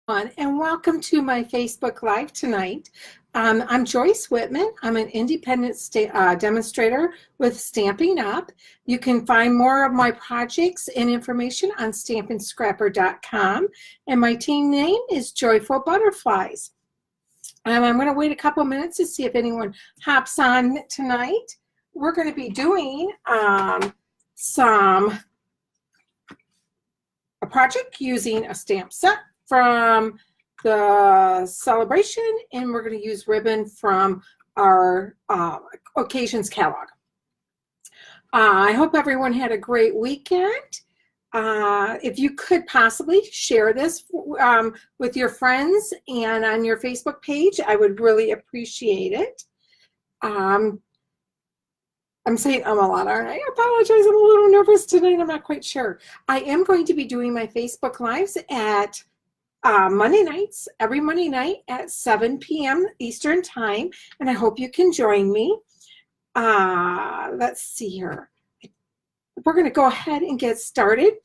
And welcome to my Facebook Live tonight. I'm Joyce Whitman. I'm an independent demonstrator with Stampin' Up. You can find more of my projects and information on stampinscrapper.com. And my team name is Joyful Butterflies. I'm going to wait a couple minutes to see if anyone hops on tonight. We're going to be doing a project using a stamp set from the celebration, and we're going to use ribbon from our occasions catalog. I hope everyone had a great weekend. If you could possibly share this with your friends and on your Facebook page, I would really appreciate it. I'm saying a lot, aren't I? I apologize. I'm a little nervous tonight. I'm not quite sure. I am going to be doing my Facebook Lives at Monday nights, every Monday night at 7 p.m. Eastern Time, and I hope you can join me. Let's see here. We're going to go ahead and get started.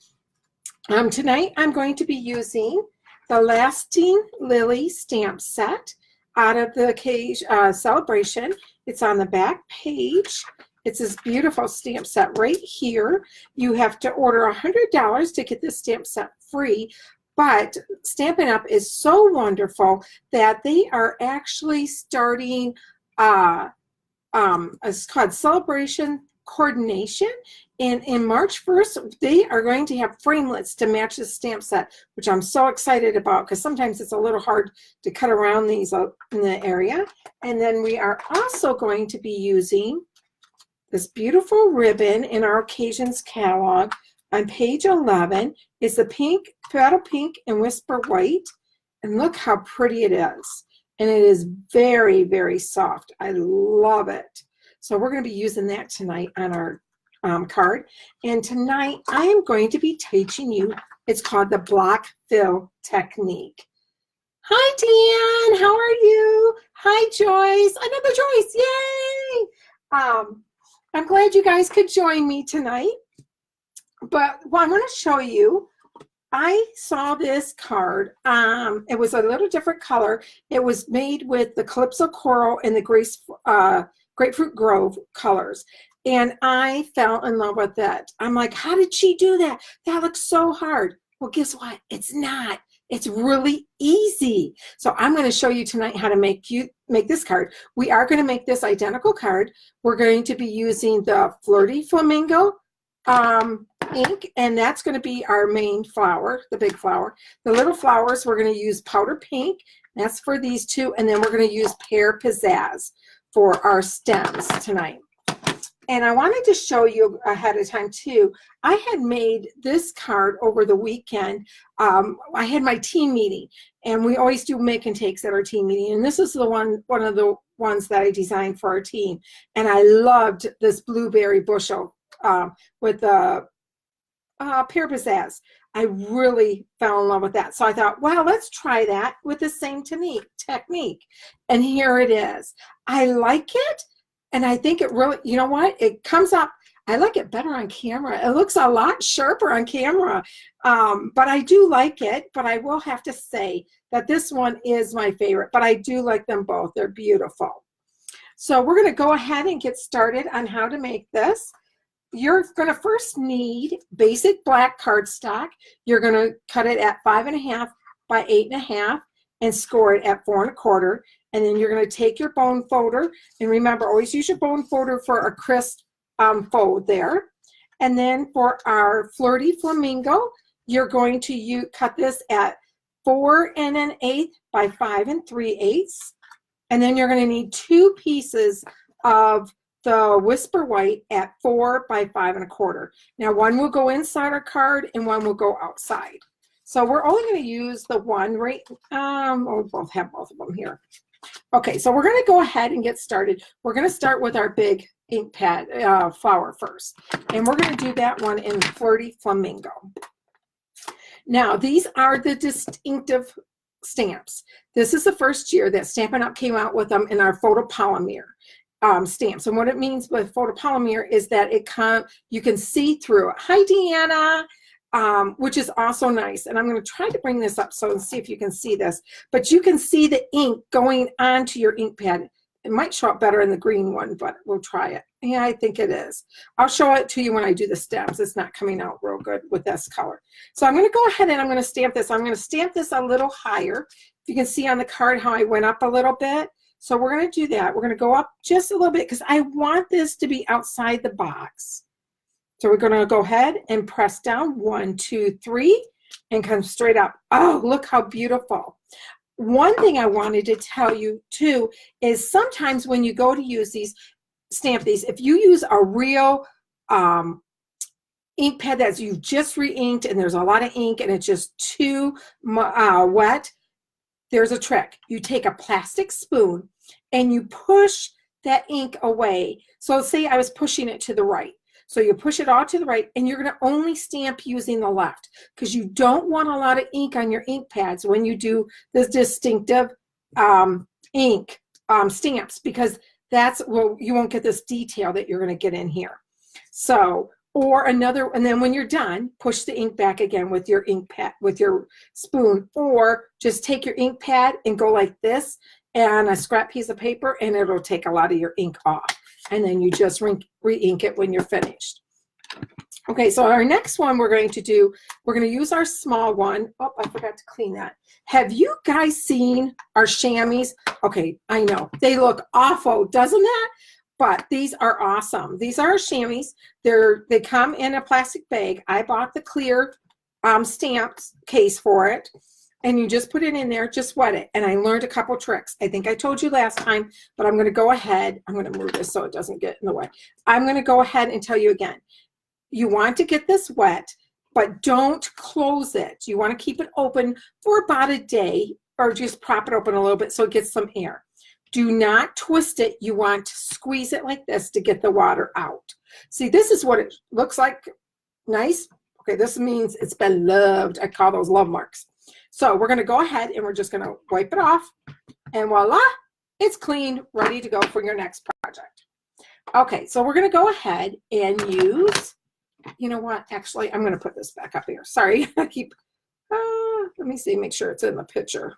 Tonight, I'm going to be using the Lasting Lily stamp set out of the celebration. It's on the back page. It's this beautiful stamp set right here. You have to order $100 to get this stamp set free, but Stampin' Up! Is so wonderful that they are actually starting it's called Celebration Coordination. And in March 1st, they are going to have framelits to match the stamp set, which I'm so excited about because sometimes it's a little hard to cut around these in the area. And then we are also going to be using this beautiful ribbon in our occasions catalog. On page 11 is the pink, Petal Pink and Whisper White. And look how pretty it is. And it is very, very soft. I love it. So we're going to be using that tonight on our card. And tonight I am going to be teaching you, it's called the block fill technique. Hi, Deanne. How are you? Hi, Joyce. Another Joyce. Yay! I'm glad you guys could join me tonight. But what I'm going to show you, I saw this card. It was a little different color. It was made with the Calypso Coral and the Grapefruit Grove colors. And I fell in love with it. I'm like, how did she do that? That looks so hard. Well, guess what? It's not. It's really easy. So I'm going to show you tonight how to make this card. We are going to make this identical card. We're going to be using the Flirty Flamingo ink, and that's going to be our main flower, the big flower. The little flowers, we're going to use powder pink. That's for these two, and then we're going to use Pear Pizzazz for our stems tonight. And I wanted to show you ahead of time too, I had made this card over the weekend. I had my team meeting, and we always do make and takes at our team meeting. And this is the one of the ones that I designed for our team. And I loved this blueberry bushel with the Pear Pizzazz. I really fell in love with that. So I thought, well, let's try that with the same technique. And here it is. I like it. And I think it really, you know what? It comes up, I like it better on camera. It looks a lot sharper on camera. But I do like it. But I will have to say that this one is my favorite. But I do like them both. They're beautiful. So we're going to go ahead and get started on how to make this. You're going to first need basic black cardstock. You're going to cut it at 5.5 by 8.5 and score it at 4 1/4. And then you're going to take your bone folder, and remember, always use your bone folder for a crisp fold there. And then for our Flirty Flamingo, you're going to cut this at 4 1/8 by 5 3/8. And then you're going to need 2 pieces of the Whisper White at 4 by 5 1/4. Now, one will go inside our card and one will go outside. So we're only going to use the one right, we'll both have both of them here. Okay, so we're going to go ahead and get started. We're going to start with our big ink pad flower first. And we're going to do that one in Flirty Flamingo. Now, these are the distinctive stamps. This is the first year that Stampin' Up! Came out with them in our photopolymer stamps. And what it means with photopolymer is that you can see through it. Hi, Deanna. which is also nice. And I'm going to try to bring this up so and see if you can see this. But you can see the ink going onto your ink pad. It might show up better in the green one, but we'll try it. Yeah, I think it is. I'll show it to you when I do the stems. It's not coming out real good with this color. So I'm going to go ahead and I'm going to stamp this. I'm going to stamp this a little higher. You can see on the card how I went up a little bit. So we're going to do that. We're going to go up just a little bit because I want this to be outside the box. So we're going to go ahead and press down 1, 2, 3 and come straight up. Oh, look how beautiful. One thing I wanted to tell you too is sometimes when you go to use these, stamp these, if you use a real ink pad that you've just re-inked and there's a lot of ink and it's just too wet, there's a trick. You take a plastic spoon and you push that ink away. So say I was pushing it to the right. So you push it all to the right and you're going to only stamp using the left because you don't want a lot of ink on your ink pads when you do this distinctive ink stamps, because that's, well, you won't get this detail that you're going to get in here. So, or another, and then when you're done, push the ink back again with your ink pad, with your spoon, or just take your ink pad and go like this and a scrap piece of paper and it'll take a lot of your ink off. And then you just re-ink it when you're finished. Okay, so our next one we're going to do, we're going to use our small one. Oh, I forgot to clean that. Have you guys seen our chamois? Okay, I know. They look awful, doesn't it? But these are awesome. These are our chamois. They come in a plastic bag. I bought the clear stamps case for it. And you just put it in there, just wet it. And I learned a couple tricks. I think I told you last time, but I'm going to go ahead. I'm going to move this so it doesn't get in the way. I'm going to go ahead and tell you again. You want to get this wet, but don't close it. You want to keep it open for about a day or just prop it open a little bit so it gets some air. Do not twist it. You want to squeeze it like this to get the water out. See, this is what it looks like. Nice. Okay, this means it's been loved. I call those love marks. So we're going to go ahead and we're just going to wipe it off. And voila, it's clean, ready to go for your next project. Okay, so we're going to go ahead and use, you know what, actually, I'm going to put this back up here. Sorry, I keep, let me see, make sure it's in the picture.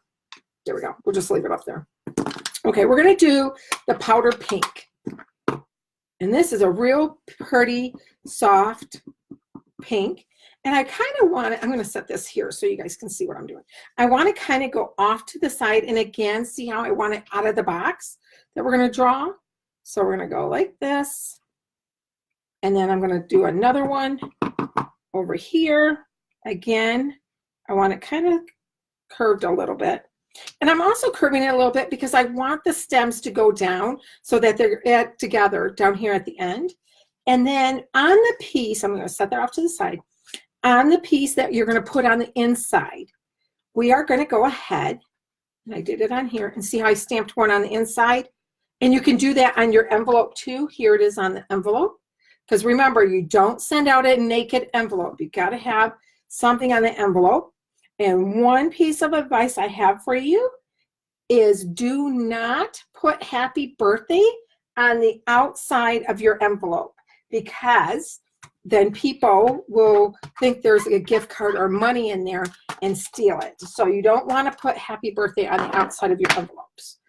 There we go. We'll just leave it up there. Okay, we're going to do the powder pink. And this is a real pretty, soft pink. And I kind of want to, I'm going to set this here so you guys can see what I'm doing. I want to kind of go off to the side and again, see how I want it out of the box that we're going to draw. So we're going to go like this. And then I'm going to do another one over here. Again, I want it kind of curved a little bit. And I'm also curving it a little bit because I want the stems to go down so that they're together down here at the end. And then on the piece, I'm going to set that off to the side. On the piece that you're going to put on the inside, we are going to go ahead, and I did it on here, and see how I stamped one on the inside? And you can do that on your envelope too. Here it is on the envelope. Because remember, you don't send out a naked envelope. You've got to have something on the envelope. And one piece of advice I have for you is do not put happy birthday on the outside of your envelope, because then people will think there's a gift card or money in there and steal it. So you don't want to put happy birthday on the outside of your envelopes.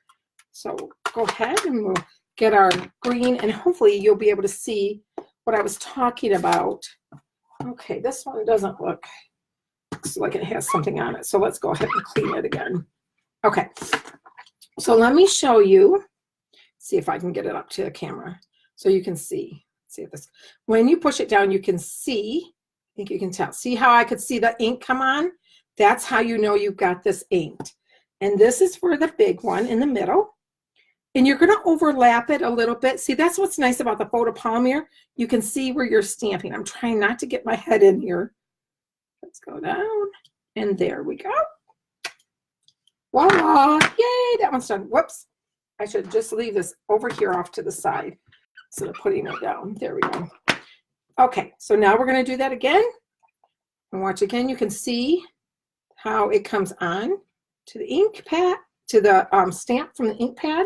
So go ahead and we'll get our green, and hopefully you'll be able to see what I was talking about. Okay, this one doesn't looks like it has something on it. So let's go ahead and clean it again. Okay, so let me show you, see if I can get it up to the camera so you can see. See if this, when you push it down, you can see, I think you can tell, see how I could see the ink come on? That's how you know you've got this inked. And this is for the big one in the middle. And you're going to overlap it a little bit. See, that's what's nice about the photopolymer. You can see where you're stamping. I'm trying not to get my head in here. Let's go down. And there we go. Voila. Yay, that one's done. Whoops. I should just leave this over here off to the side instead of putting it down. There we go. Okay, so now we're going to do that again. And watch again. You can see how it comes on to the ink pad, to the stamp from the ink pad.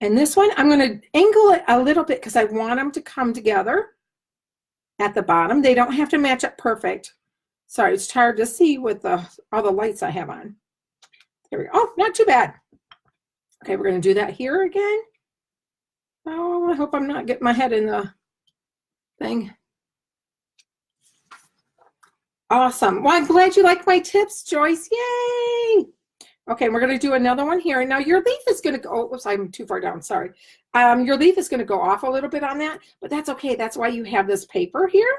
And this one, I'm going to angle it a little bit because I want them to come together. at the bottom. They don't have to match up perfect. Sorry, it's hard to see with all the lights I have on. There we go. Oh, not too bad. Okay, we're going to do that here again. Oh, I hope I'm not getting my head in the thing. Awesome. Well, I'm glad you like my tips, Joyce. Yay! Okay, we're going to do another one here. And now your leaf is going to go, oops, I'm too far down, sorry. Your leaf is going to go off a little bit on that, but that's okay. That's why you have this paper here.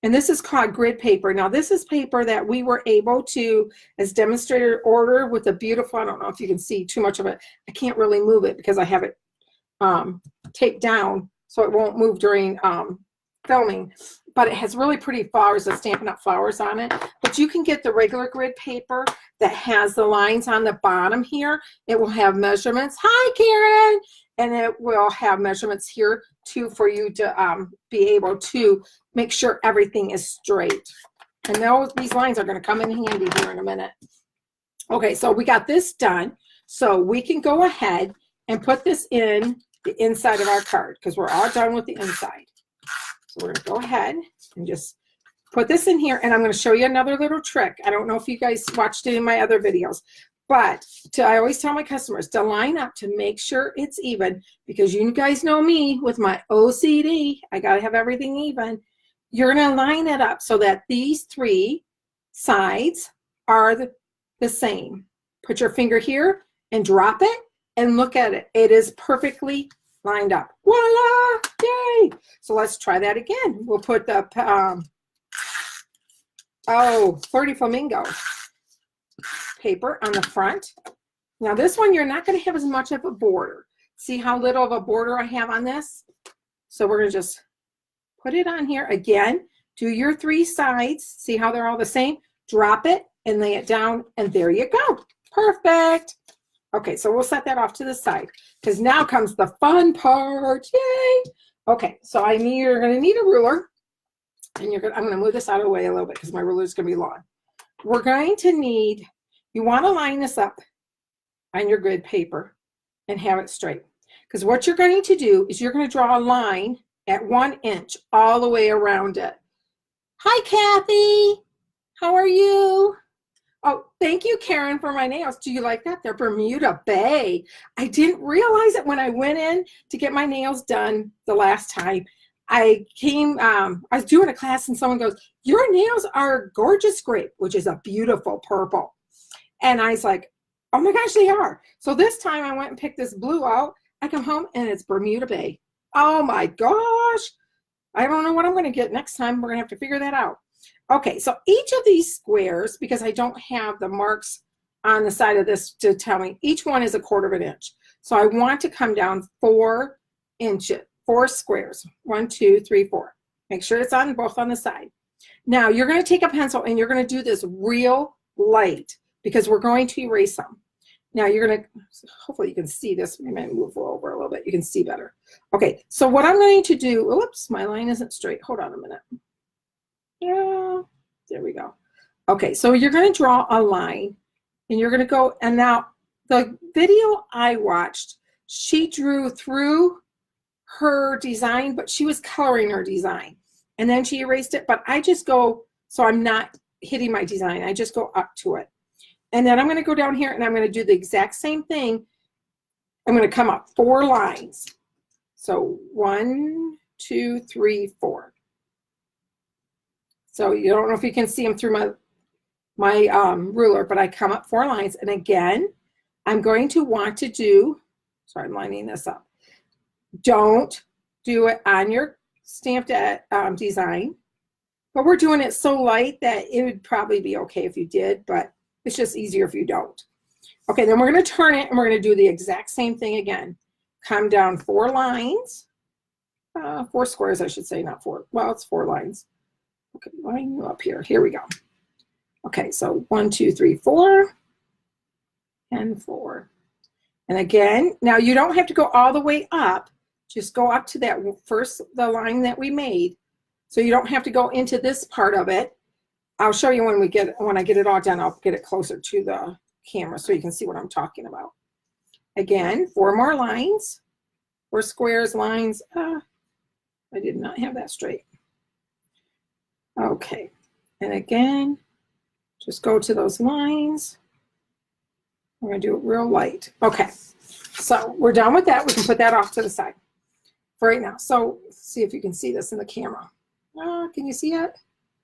And this is called grid paper. Now, this is paper that we were able to, as demonstrator, order with a beautiful, I don't know if you can see too much of it. I can't really move it because I have it taped down so it won't move during filming. But it has really pretty flowers, the Stampin' Up! Flowers on it. But you can get the regular grid paper that has the lines on the bottom here. It will have measurements. Hi, Karen! And it will have measurements here, too, for you to be able to make sure everything is straight. And these lines are going to come in handy here in a minute. Okay, so we got this done. So we can go ahead and put this in the inside of our card because we're all done with the inside. So we're going to go ahead and just put this in here, and I'm going to show you another little trick. I don't know if you guys watched it in my other videos, but I always tell my customers to line up to make sure it's even, because you guys know me with my OCD. I got to have everything even. You're going to line it up so that these three sides are the same. Put your finger here and drop it and look at it. It is perfectly lined up. Voila! Yay! So let's try that again. We'll put the Flirty Flamingo paper on the front. Now this one, you're not going to have as much of a border. See how little of a border I have on this? So we're going to just put it on here again. Do your three sides. See how they're all the same? Drop it and lay it down, and there you go. Perfect. Okay, so we'll set that off to the side because now comes the fun part. Yay! Okay, so you're going to need a ruler, and I'm going to move this out of the way a little bit because my ruler is going to be long. We're going to need, you want to line this up on your grid paper and have it straight, because what you're going to do is you're going to draw a line at 1 inch all the way around it. Hi, Kathy. How are you? Oh, thank you, Karen, for my nails. Do you like that? They're Bermuda Bay. I didn't realize it when I went in to get my nails done the last time. I was doing a class and someone goes, your nails are gorgeous grape, which is a beautiful purple. And I was like, oh my gosh, they are. So this time I went and picked this blue out. I come home and it's Bermuda Bay. Oh my gosh. I don't know what I'm going to get next time. We're going to have to figure that out. Okay, so each of these squares, because I don't have the marks on the side of this to tell me, each one is 1/4 inch. So I want to come down 4 inches, 4 squares. 1, 2, 3, 4. Make sure it's on both on the side. Now you're going to take a pencil and you're going to do this real light because we're going to erase them. Now you're going to, hopefully you can see this. We might move over a little bit. You can see better. Okay, so what I'm going to do, whoops, my line isn't straight. Hold on a minute. Yeah, there we go. Okay, so you're going to draw a line and you're going to go, and now the video I watched, she drew through her design, but she was coloring her design. And then she erased it, but I just go, so I'm not hitting my design. I just go up to it. And then I'm going to go down here and I'm going to do the exact same thing. I'm going to come up 4 lines. So 1, 2, 3, 4. So you don't know if you can see them through my ruler, but I come up 4 lines. And again, I'm going to want to do, sorry, I'm lining this up. Don't do it on your stamped design, but we're doing it so light that it would probably be okay if you did, but it's just easier if you don't. Okay, then we're going to turn it and we're going to do the exact same thing again. Come down 4 lines, 4 squares, I should say, not 4. Well, it's 4 lines. Okay, line you up here. Here we go. Okay, so 1, 2, 3, 4, and 4. And again, now you don't have to go all the way up. Just go up to that the line that we made. So you don't have to go into this part of it. I'll show you when I get it all done. I'll get it closer to the camera so you can see what I'm talking about. Again, 4 more lines, 4 squares, lines. I did not have that straight. Okay, and again, just go to those lines. We're going to do it real light. Okay, so we're done with that. We can put that off to the side for right now. So see if you can see this in the camera. Can you see it?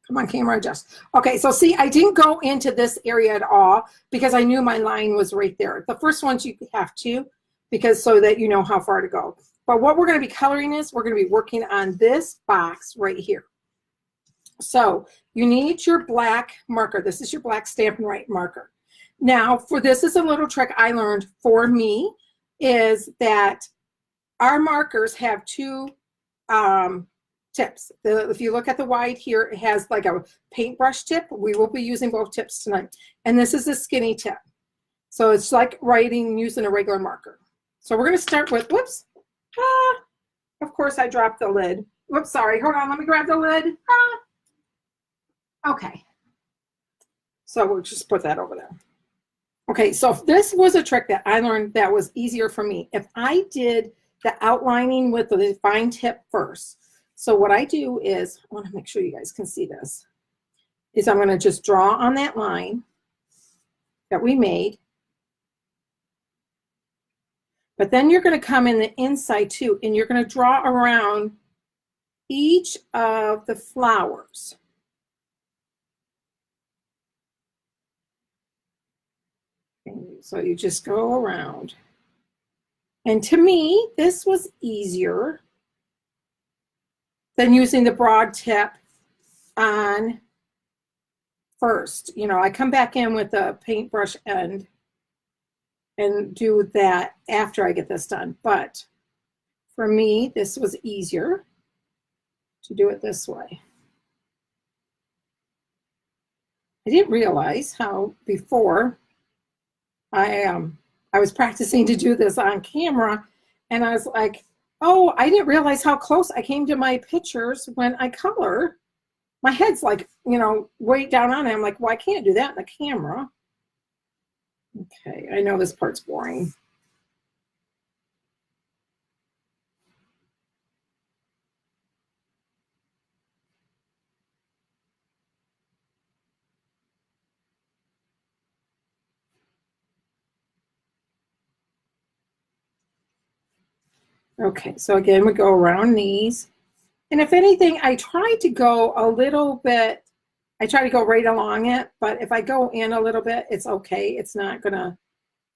Come on, camera, adjust. Okay, so see, I didn't go into this area at all because I knew my line was right there. The first ones you have to, because so that you know how far to go. But what we're going to be coloring is we're going to be working on this box right here. So you need your black marker. This is your black Stampin' Right marker. Now, for this is a little trick I learned for me, is that our markers have two tips. If you look at the wide here, it has like a paintbrush tip. We will be using both tips tonight. And this is a skinny tip. So it's like writing using a regular marker. So we're going to start with, whoops. Of course I dropped the lid. Whoops, sorry. Hold on, let me grab the lid. Okay. So we'll just put that over there. Okay, so this was a trick that I learned that was easier for me. If I did the outlining with the fine tip first, so what I do is, I want to make sure you guys can see this, is I'm going to just draw on that line that we made. But then you're going to come in the inside too, and you're going to draw around each of the flowers. So you just go around. And to me, this was easier than using the broad tip on first. You know, I come back in with a paintbrush end and do that after I get this done. But for me, this was easier to do it this way. I didn't realize how before I was practicing to do this on camera, and I was like, oh, I didn't realize how close I came to my pictures when I color. My head's like, you know, way down on it. I'm like, well, I can't do that in the camera. Okay, I know this part's boring. Okay, so again, we go around these. And if anything, I try to go a little bit, I try to go right along it, but if I go in a little bit, it's okay. It's not gonna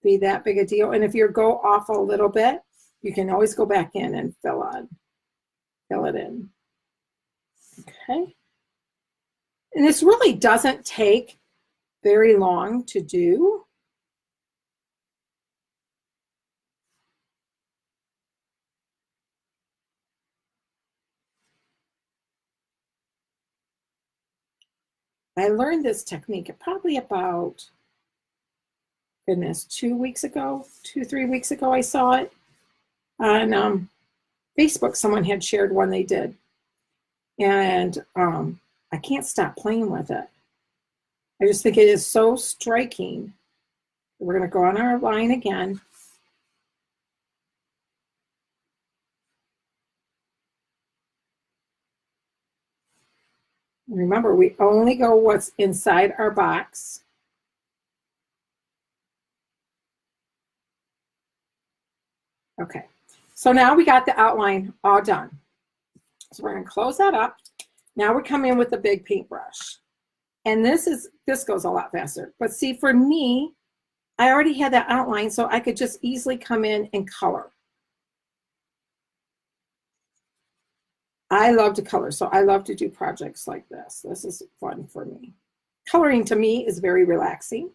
be that big a deal. And if you go off a little bit, you can always go back in and fill it in. Okay. And this really doesn't take very long to do. I learned this technique probably about, goodness, 2 weeks ago, 3 weeks ago, I saw it on Facebook. Someone had shared one they did. And I can't stop playing with it. I just think it is so striking. We're going to go on our line again. Remember, we only go what's inside our box. Okay, so now we got the outline all done. So we're going to close that up. Now we come in with the big paintbrush. And this goes a lot faster. But see, for me, I already had that outline, so I could just easily come in and color. I love to color, so I love to do projects like this. This is fun for me. Coloring to me is very relaxing.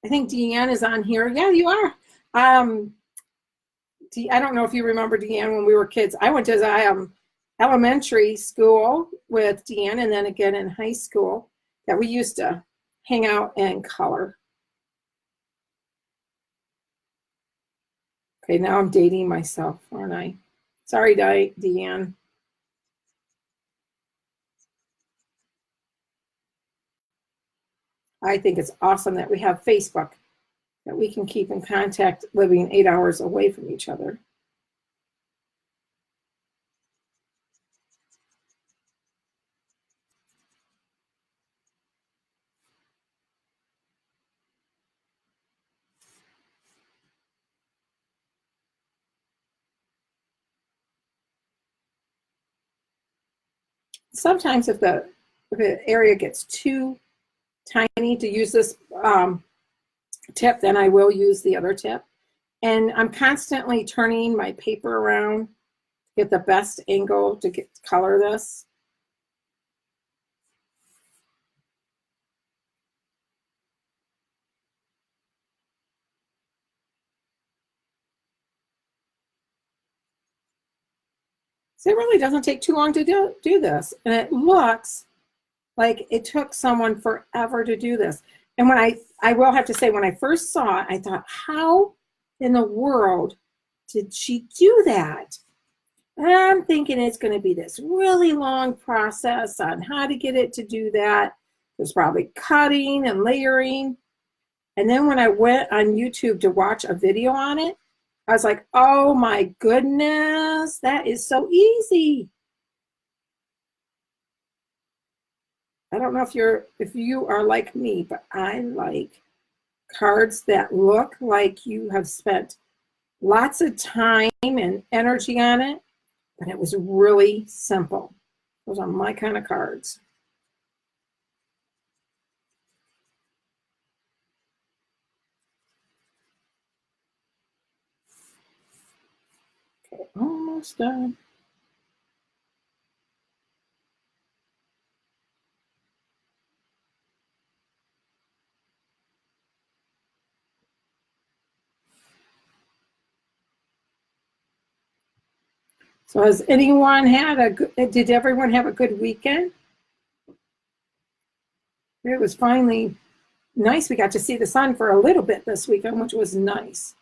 I think Deanne is on here. Yeah, you are. I don't know if you remember Deanne when we were kids. I went to elementary school with Deanne, and then again in high school, that we used to hang out and color. Okay, now I'm dating myself, aren't I? Sorry, Deanne. I think it's awesome that we have Facebook, that we can keep in contact living 8 hours away from each other. sometimes if the area gets too tiny to use this tip, then I will use the other tip. And I'm constantly turning my paper around to get the best angle to color this. So it really doesn't take too long to do this. And it looks like it took someone forever to do this. And when I will have to say, when I first saw it, I thought, how in the world did she do that? And I'm thinking it's going to be this really long process on how to get it to do that. There's probably cutting and layering. And then when I went on YouTube to watch a video on it, I was like, oh my goodness, that is so easy. I don't know if you are like me, but I like cards that look like you have spent lots of time and energy on it, but it was really simple. Those are my kind of cards. Okay, almost done. So has anyone did everyone have a good weekend? It was finally nice. We got to see the sun for a little bit this weekend, which was nice.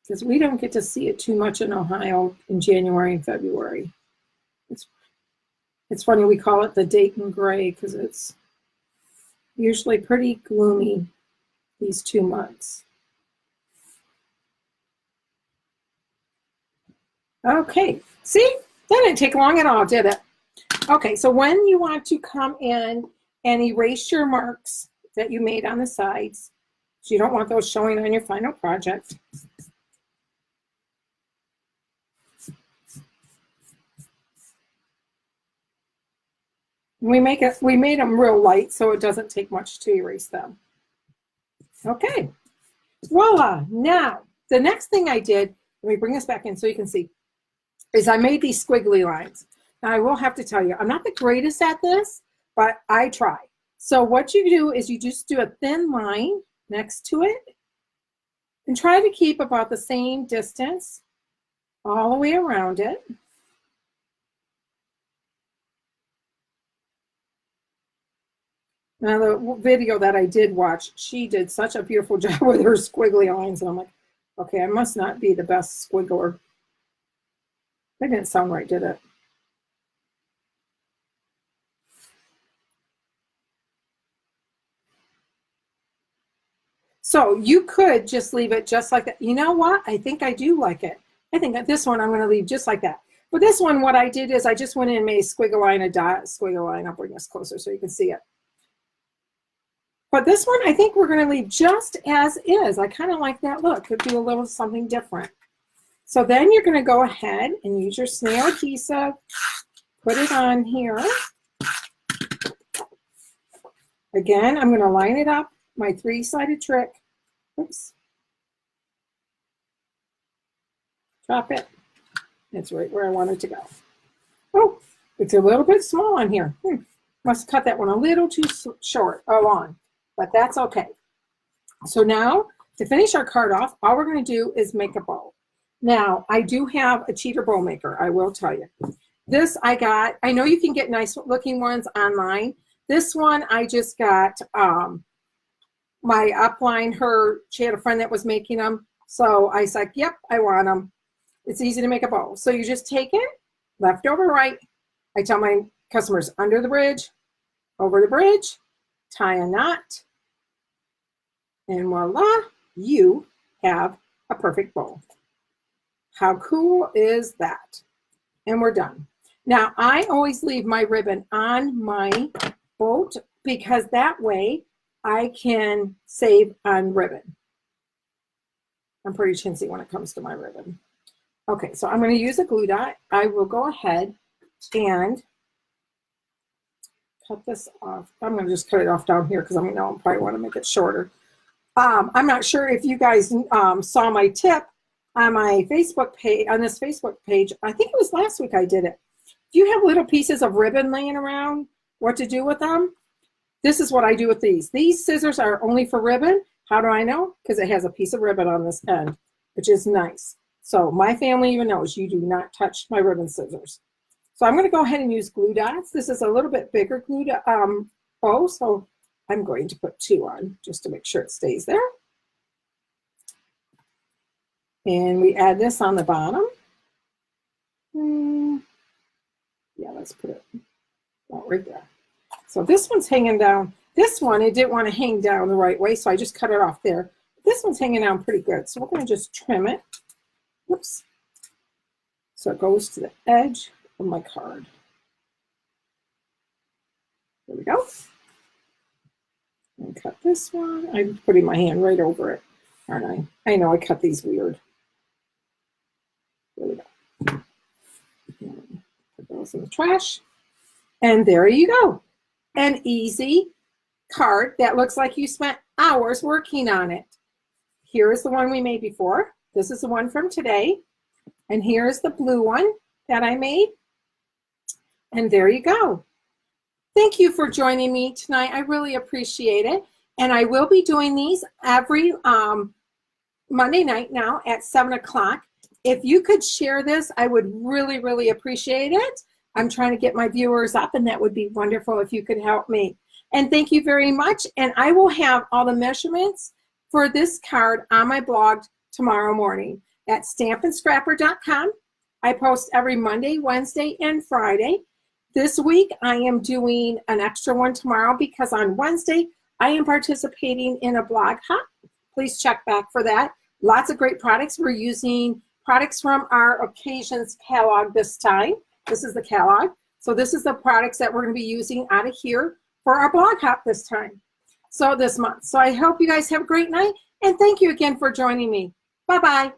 Because we don't get to see it too much in Ohio in January and February. It's funny, we call it the Dayton Gray because it's usually pretty gloomy these 2 months. Okay, see? That didn't take long at all, did it? Okay, so when you want to come in and erase your marks that you made on the sides, so you don't want those showing on your final project. We made them real light, so it doesn't take much to erase them. Okay, voila. Now, the next thing I did, let me bring this back in so you can see, is I made these squiggly lines. Now, I will have to tell you, I'm not the greatest at this, but I try. So what you do is you just do a thin line next to it and try to keep about the same distance all the way around it. Now, the video that I did watch, she did such a beautiful job with her squiggly lines. And I'm like, okay, I must not be the best squiggler. That didn't sound right, did it? So you could just leave it just like that. You know what? I think I do like it. I think that this one I'm going to leave just like that. But this one, what I did is I just went in and made a squiggle line, a dot, squiggle line. I'll bring this closer so you can see it. But this one, I think we're going to leave just as is. I kind of like that look. Could do a little something different. So then you're going to go ahead and use your snail adhesive. Put it on here. Again, I'm going to line it up, my three-sided trick. Oops. Drop it. It's right where I want it to go. Oh, it's a little bit small on here. Must cut that one a little too short or long, but that's okay. So now, to finish our card off, all we're going to do is make a bow. Now, I do have a cheater bow maker, I will tell you. This I got, I know you can get nice looking ones online. This one I just got, my upline, she had a friend that was making them. So I was like, yep, I want them. It's easy to make a bow. So you just take it, left over right. I tell my customers, under the bridge, over the bridge, tie a knot, and voila, you have a perfect bow. How cool is that? And we're done. Now, I always leave my ribbon on my boat because that way I can save on ribbon. I'm pretty chintzy when it comes to my ribbon. Okay, so I'm going to use a glue dot. I will go ahead and cut this off. I'm going to just cut it off down here because I know I probably want to make it shorter. I'm not sure if you guys saw my tip on my Facebook page, on this Facebook page. I think it was last week I did it. If you have little pieces of ribbon laying around, what to do with them? This is what I do with these. These scissors are only for ribbon. How do I know? Because it has a piece of ribbon on this end, which is nice. So my family even knows you do not touch my ribbon scissors. So I'm going to go ahead and use glue dots. This is a little bit bigger glue bow, so I'm going to put 2 on just to make sure it stays there. And we add this on the bottom. Yeah, let's put it right there. So this one's hanging down. This one, it didn't want to hang down the right way, so I just cut it off there. This one's hanging down pretty good, so we're going to just trim it. Whoops. So it goes to the edge of my card. There we go. And cut this one. I'm putting my hand right over it, aren't I? I know I cut these weird. There we go. Put those in the trash. And there you go. An easy card that looks like you spent hours working on it. Here is the one we made before. This is the one from today. And here's the blue one that I made. And there you go. Thank you for joining me tonight. I really appreciate it. And I will be doing these every Monday night now at 7 o'clock. If you could share this, I would really, really appreciate it. I'm trying to get my viewers up, and that would be wonderful if you could help me. And thank you very much. And I will have all the measurements for this card on my blog tomorrow morning at stampinscrapper.com. I post every Monday, Wednesday, and Friday. This week, I am doing an extra one tomorrow because on Wednesday, I am participating in a blog hop. Please check back for that. Lots of great products. We're using products from our Occasions catalog this time. This is the catalog. So this is the products that we're going to be using out of here for our blog hop this time. So this month. So I hope you guys have a great night. And thank you again for joining me. Bye-bye.